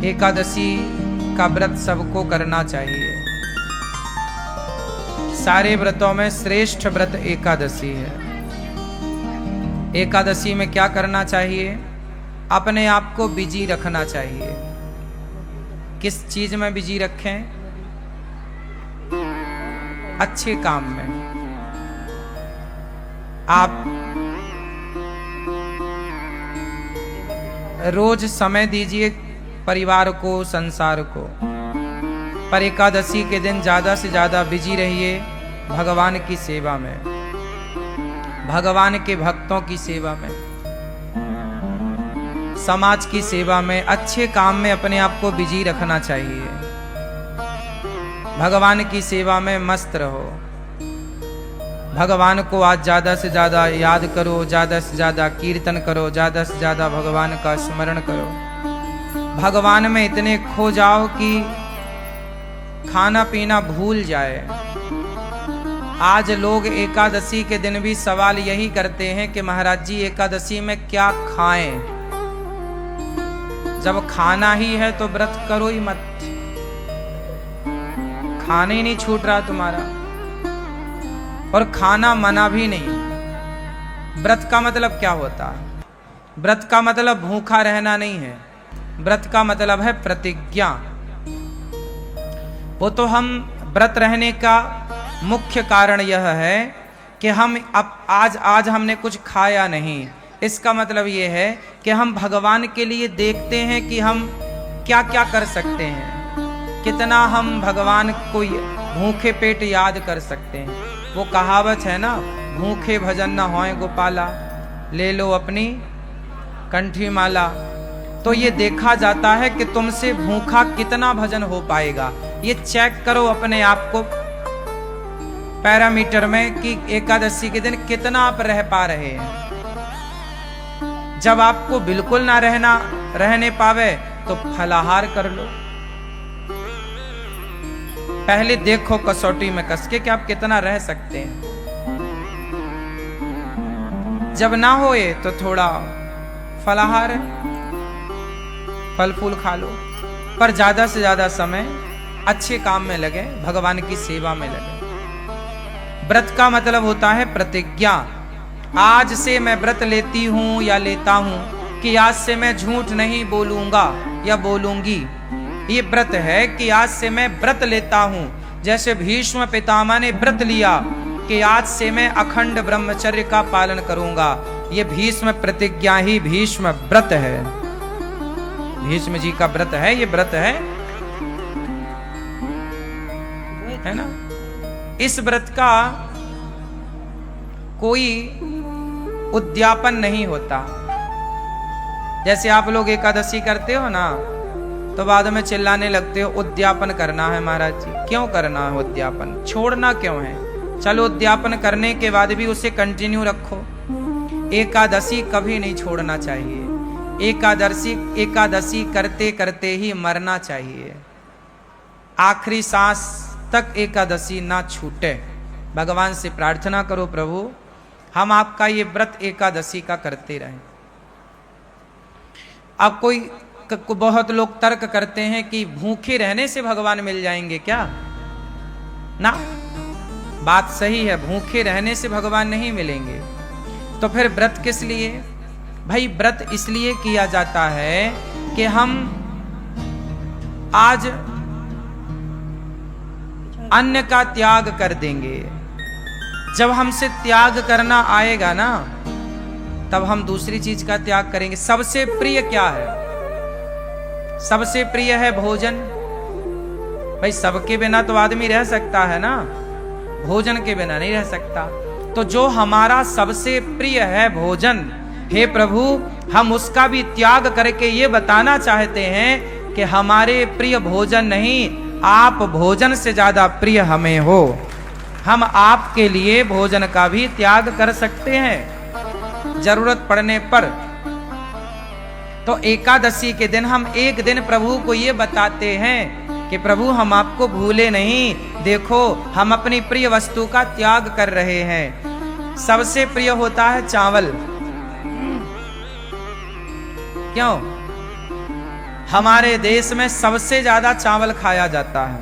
एकादशी का व्रत सबको करना चाहिए। सारे व्रतों में श्रेष्ठ व्रत एकादशी है। एकादशी में क्या करना चाहिए? अपने आप को बिजी रखना चाहिए। किस चीज में बिजी रखें? अच्छे काम में। आप रोज समय दीजिए परिवार को, संसार को, पर एकादशी के दिन ज्यादा से ज्यादा बिजी रहिए भगवान की सेवा में, भगवान के भक्तों की सेवा में, समाज की सेवा में, अच्छे काम में अपने आप को बिजी रखना चाहिए। भगवान की सेवा में मस्त रहो। भगवान को आज ज्यादा से ज्यादा याद करो, ज्यादा से ज्यादा कीर्तन करो, ज्यादा से ज्यादा भगवान का स्मरण करो। भगवान में इतने खो जाओ कि खाना पीना भूल जाए। आज लोग एकादशी के दिन भी सवाल यही करते हैं कि महाराज जी एकादशी में क्या खाएं? जब खाना ही है तो व्रत करो ही मत। खाने ही नहीं छूट रहा तुम्हारा, और खाना मना भी नहीं। व्रत का मतलब क्या होता है? व्रत का मतलब भूखा रहना नहीं है। व्रत का मतलब है प्रतिज्ञा। वो तो हम व्रत रहने का मुख्य कारण यह है कि हम अब आज हमने कुछ खाया नहीं। इसका मतलब ये है कि हम भगवान के लिए देखते हैं कि हम क्या क्या कर सकते हैं, कितना हम भगवान को भूखे पेट याद कर सकते हैं। वो कहावत है ना, भूखे भजन न होए गोपाला, ले लो अपनी कंठी माला। तो ये देखा जाता है कि तुमसे भूखा कितना भजन हो पाएगा। ये चेक करो अपने आप को पैरामीटर में कि एकादशी के दिन कितना आप रह पा रहे हैं। जब आपको बिल्कुल ना रहने पावे तो फलाहार कर लो। पहले देखो कसौटी में कस के कि आप कितना रह सकते हैं। जब ना होए तो थोड़ा फलाहार, फल फूल खा लो, पर ज्यादा से ज्यादा समय अच्छे काम में लगे, भगवान की सेवा में लगे। व्रत का मतलब होता है प्रतिज्ञा। आज से मैं व्रत लेती हूं या लेता हूं कि आज से मैं झूठ नहीं बोलूंगा या बोलूंगी। ये व्रत है कि आज से मैं व्रत लेता हूं। जैसे भीष्म पितामह ने व्रत लिया कि आज से मैं अखंड ब्रह्मचर्य का पालन करूंगा। ये भीष्म प्रतिज्ञा ही भीष्म व्रत है। भीष्म जी का व्रत है, ये व्रत है ना। इस व्रत का कोई उद्यापन नहीं होता। जैसे आप लोग एकादशी करते हो ना, तो बाद में चिल्लाने लगते हो उद्यापन करना है महाराज जी। क्यों करना है उद्यापन? छोड़ना क्यों है? चलो उद्यापन करने के बाद भी उसे कंटिन्यू रखो। एकादशी कभी नहीं छोड़ना चाहिए। एकादशी करते करते ही मरना चाहिए। आखिरी सांस तक एकादशी ना छूटे। भगवान से प्रार्थना करो, प्रभु हम आपका ये व्रत एकादशी का करते रहें। अब बहुत लोग तर्क करते हैं कि भूखे रहने से भगवान मिल जाएंगे क्या? ना, बात सही है, भूखे रहने से भगवान नहीं मिलेंगे। तो फिर व्रत किस लिए? भाई व्रत इसलिए किया जाता है कि हम आज अन्न का त्याग कर देंगे। जब हमसे त्याग करना आएगा ना, तब हम दूसरी चीज का त्याग करेंगे। सबसे प्रिय क्या है? सबसे प्रिय है भोजन। भाई सबके बिना तो आदमी रह सकता है ना, भोजन के बिना नहीं रह सकता। तो जो हमारा सबसे प्रिय है भोजन, हे प्रभु हम उसका भी त्याग करके ये बताना चाहते हैं कि हमारे प्रिय भोजन नहीं, आप भोजन से ज्यादा प्रिय हमें हो। हम आपके लिए भोजन का भी त्याग कर सकते हैं जरूरत पड़ने पर। तो एकादशी के दिन हम एक दिन प्रभु को ये बताते हैं कि प्रभु हम आपको भूले नहीं, देखो हम अपनी प्रिय वस्तु का त्याग कर रहे हैं। सबसे प्रिय होता है चावल। क्यों? हमारे देश में सबसे ज्यादा चावल खाया जाता है,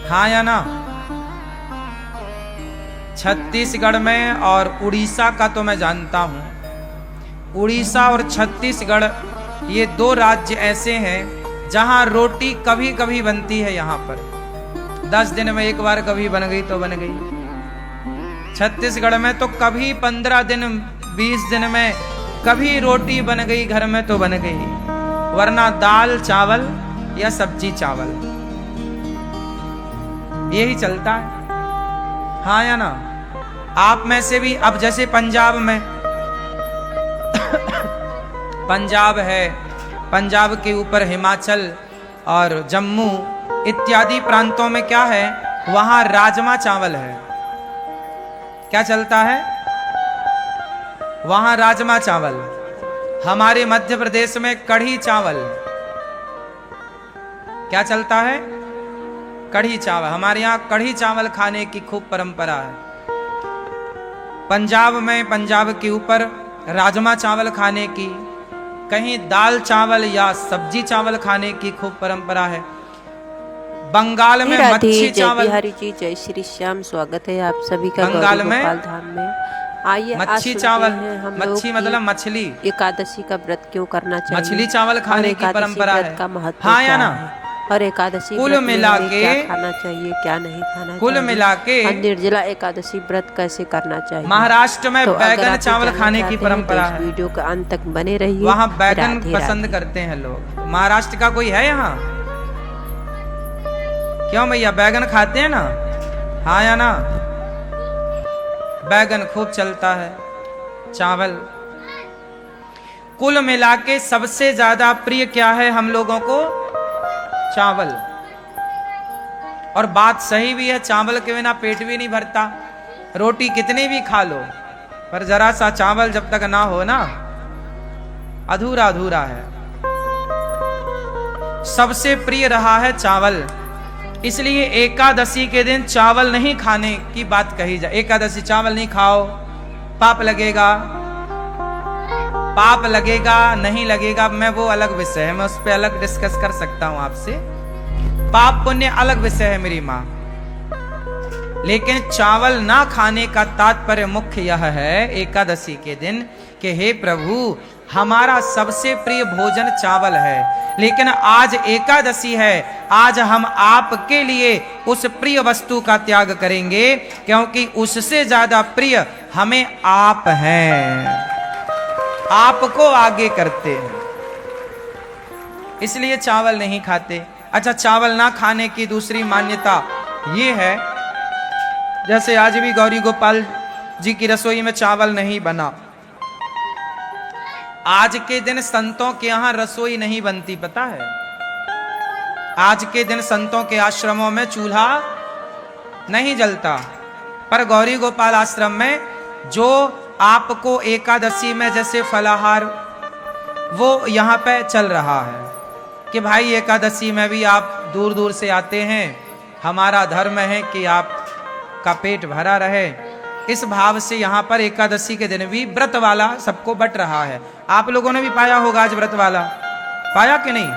हाँ या ना? छत्तीसगढ़ में और उड़ीसा का तो मैं जानता हूं, उड़ीसा और छत्तीसगढ़ ये दो राज्य ऐसे हैं जहां रोटी कभी कभी बनती है। यहाँ पर 10 दिन में एक बार कभी बन गई तो बन गई। छत्तीसगढ़ में तो कभी 15 दिन 20 दिन में कभी रोटी बन गई घर में तो बन गई, वरना दाल चावल या सब्जी चावल यही चलता है, हाँ या ना? आप में से भी अब जैसे पंजाब में पंजाब है, पंजाब के ऊपर हिमाचल और जम्मू इत्यादि प्रांतों में क्या है, वहां राजमा चावल है। क्या चलता है? वहां राजमा चावल। हमारे मध्य प्रदेश में कढ़ी चावल। क्या चलता है? कढ़ी चावल। हमारे यहाँ कढ़ी चावल खाने की खूब परंपरा है। पंजाब में, पंजाब के ऊपर राजमा चावल खाने की, कहीं दाल चावल या सब्जी चावल खाने की खूब परंपरा है। बंगाल में मच्छी चावल। हरी जी, जय श्री श्याम, स्वागत है आप सभी का बंगाल में धाम में। आइए मच्छी चावल, मच्छी मतलब मछली। एकादशी का व्रत क्यों करना चाहिए? मछली चावल खाने की परंपरा है, का महत्व हाँ या ना? और एकादशी कुल मिला के क्या खाना चाहिए, क्या नहीं खाना कुल चाहिए, मिला के निर्जला एकादशी व्रत कैसे करना चाहिए। महाराष्ट्र में तो बैगन चावल खाने की परंपरा है। वीडियो के अंत तक बने रहिए। वहाँ बैगन पसंद करते हैं लोग। महाराष्ट्र का कोई है यहाँ? क्यों भैया, बैगन खाते हैं ना, हाँ या ना? बैगन खूब चलता है, चावल। कुल मिला के सबसे ज्यादा प्रिय क्या है हम लोगों को? चावल। और बात सही भी है, चावल के बिना पेट भी नहीं भरता। रोटी कितनी भी खा लो, पर जरा सा चावल जब तक ना हो ना, अधूरा अधूरा है। सबसे प्रिय रहा है चावल, इसलिए एकादशी के दिन चावल नहीं खाने की बात कही जाए। एकादशी चावल नहीं खाओ, पाप लगेगा। पाप लगेगा नहीं लगेगा, मैं वो अलग विषय है, मैं उस पर अलग डिस्कस कर सकता हूं आपसे। पाप पुण्य अलग विषय है मेरी माँ। लेकिन चावल ना खाने का तात्पर्य मुख्य यह है एकादशी के दिन कि हे प्रभु, हमारा सबसे प्रिय भोजन चावल है, लेकिन आज एकादशी है, आज हम आपके लिए उस प्रिय वस्तु का त्याग करेंगे, क्योंकि उससे ज्यादा प्रिय हमें आप हैं, आपको आगे करते हैं, इसलिए चावल नहीं खाते। अच्छा, चावल ना खाने की दूसरी मान्यता ये है, जैसे आज भी गौरी गोपाल जी की रसोई में चावल नहीं बना। आज के दिन संतों के यहां रसोई नहीं बनती, पता है? आज के दिन संतों के आश्रमों में चूल्हा नहीं जलता, पर गौरी गोपाल आश्रम में जो आपको एकादशी में जैसे फलाहार, वो यहाँ पे चल रहा है कि भाई एकादशी में भी आप दूर दूर से आते हैं, हमारा धर्म है कि आपका पेट भरा रहे। इस भाव से यहाँ पर एकादशी के दिन भी व्रत वाला सबको बट रहा है। आप लोगों ने भी पाया होगा आज व्रत वाला, पाया कि नहीं?